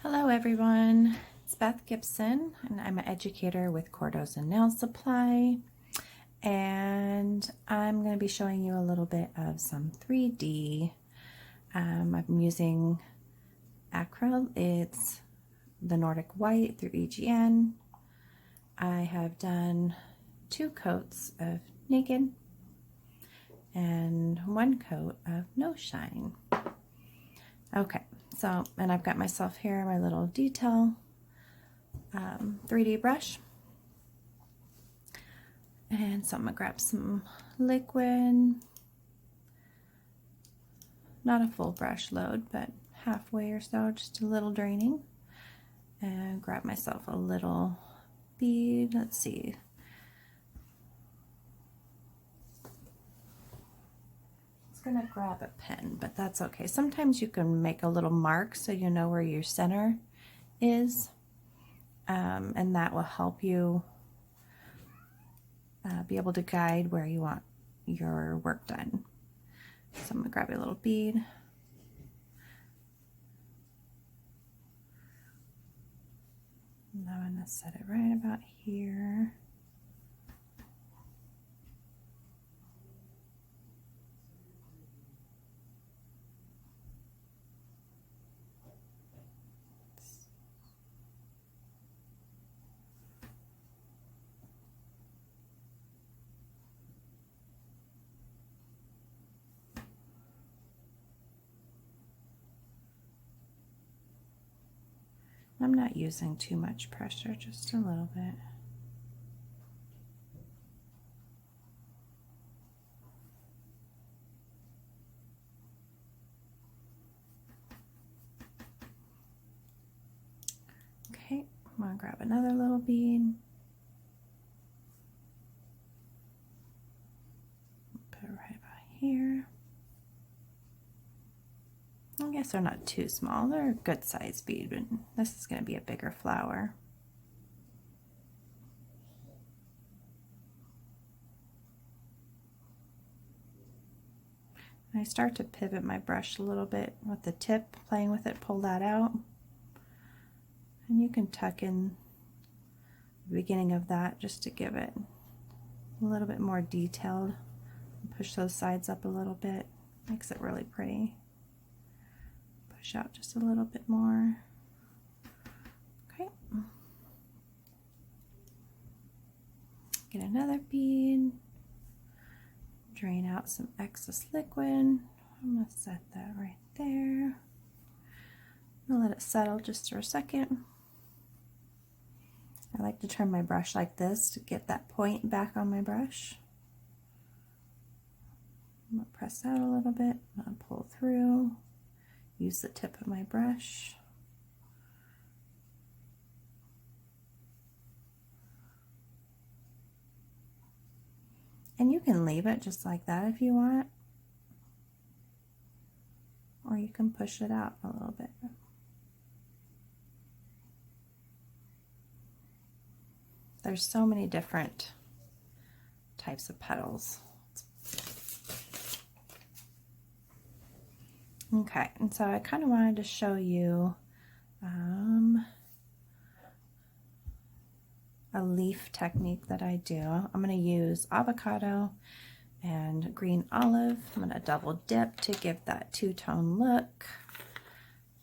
Hello everyone, it's Beth Gipson and I'm an educator with Cordos and Nail Supply, and I'm going to be showing you a little bit of some 3D. I'm using acrylic. It's the Nordic White through EGN. I have done 2 coats of Naked and 1 coat of No Shine. Okay, so, and I've got myself here my little detail 3D brush. And so I'm going to grab some liquid, not a full brush load, but halfway or so, just a little draining. And grab myself a little bead, let's see. Gonna grab a pen, but that's okay. Sometimes you can make a little mark so you know where your center is, and that will help you be able to guide where you want your work done. So I'm gonna grab a little bead. And I'm gonna set it right about here. I'm not using too much pressure, just a little bit. Okay, I'm gonna grab another little bead. Put it right about here. I guess they're not too small. They're a good size bead, but this is going to be a bigger flower. And I start to pivot my brush a little bit with the tip, playing with it, pull that out. And you can tuck in the beginning of that just to give it a little bit more detailed. Push those sides up a little bit, makes it really pretty. Push out just a little bit more. Okay. Get another bead. Drain out some excess liquid. I'm going to set that right there. I'll let it settle just for a second. I like to turn my brush like this to get that point back on my brush. I'm going to press out a little bit. I'm going to pull through. Use the tip of my brush. And you can leave it just like that if you want, or you can push it out a little bit. There's so many different types of petals. Okay, and so I kind of wanted to show you a leaf technique that I do. I'm going to use avocado and green olive. I'm going to double dip to give that two-tone look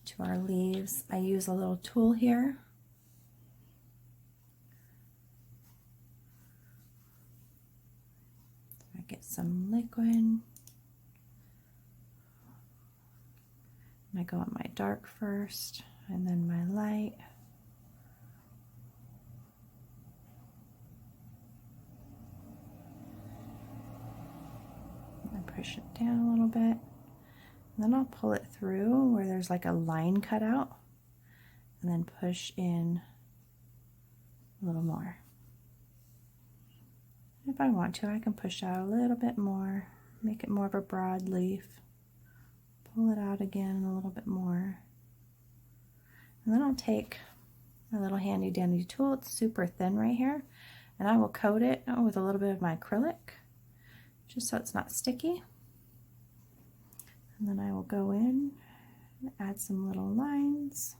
to our leaves. I use a little tool here. I get some liquid. I go in my dark first and then my light. I push it down a little bit. And then I'll pull it through where there's like a line cut out, and then push in a little more. If I want to, I can push out a little bit more, make it more of a broad leaf. Pull it out again a little bit more. And then I'll take my little handy dandy tool, it's super thin right here, and I will coat it with a little bit of my acrylic, just so it's not sticky. And then I will go in and add some little lines.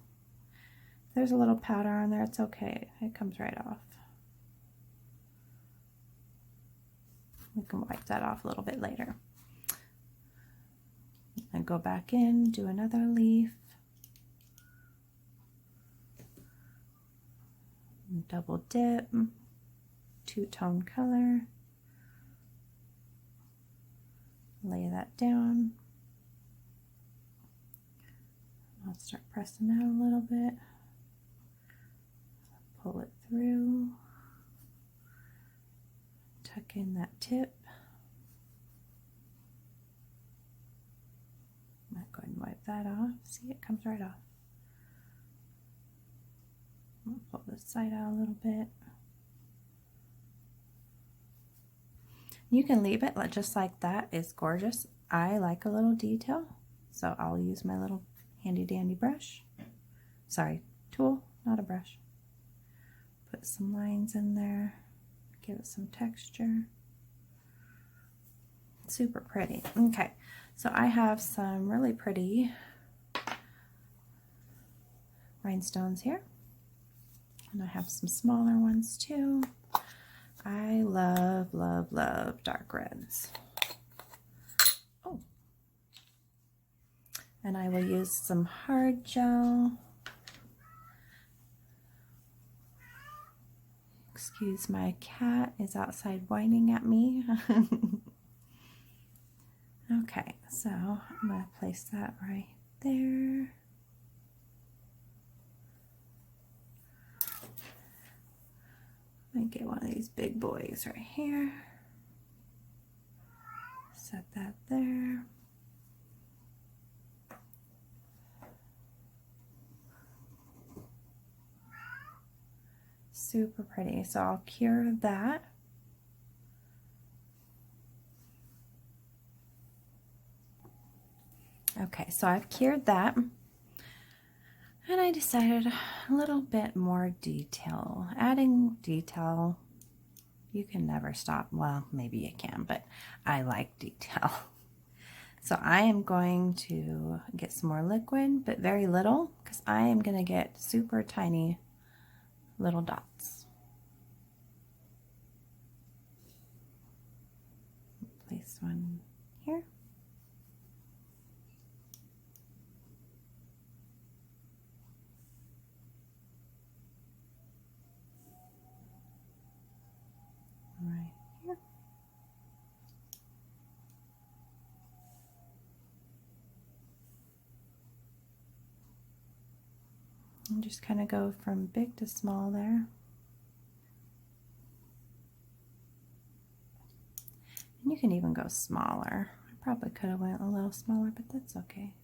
If there's a little powder on there, it's okay, it comes right off. We can wipe that off a little bit later. And go back in, do another leaf. Double dip, two-tone color. Lay that down. I'll start pressing out a little bit. Pull it through. Tuck in that tip. I'm go ahead and wipe that off. See, it comes right off. I'll pull this side out a little bit. You can leave it just like that. It's gorgeous. I like a little detail, so I'll use my little handy dandy brush. Sorry, tool, not a brush. Put some lines in there, give it some texture. Super pretty. Okay, so I have some really pretty rhinestones here. And I have some smaller ones too. I love, love, love dark reds. Oh. And I will use some hard gel. Excuse, my cat is outside whining at me. Okay, so I'm going to place that right there. I'm going to get one of these big boys right here. Set that there. Super pretty. So I'll cure that. Okay, so I've cured that. And I decided a little bit more detail. Adding detail, you can never stop. Well, maybe you can, but I like detail. So I am going to get some more liquid, but very little, because I am going to get super tiny little dots. Place one here. Right here. And just kind of go from big to small there. And you can even go smaller. I probably could have went a little smaller, but that's okay.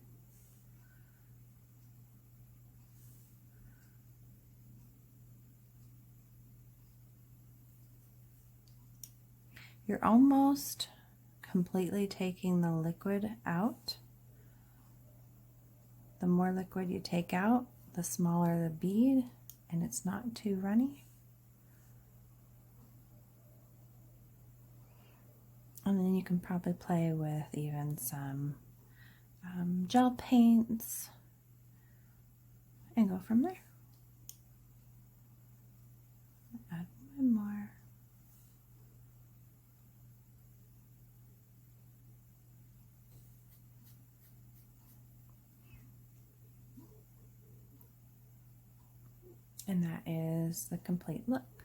You're almost completely taking the liquid out. The more liquid you take out, the smaller the bead, and it's not too runny. And then you can probably play with even some gel paints and go from there. Add one more. And that is the complete look.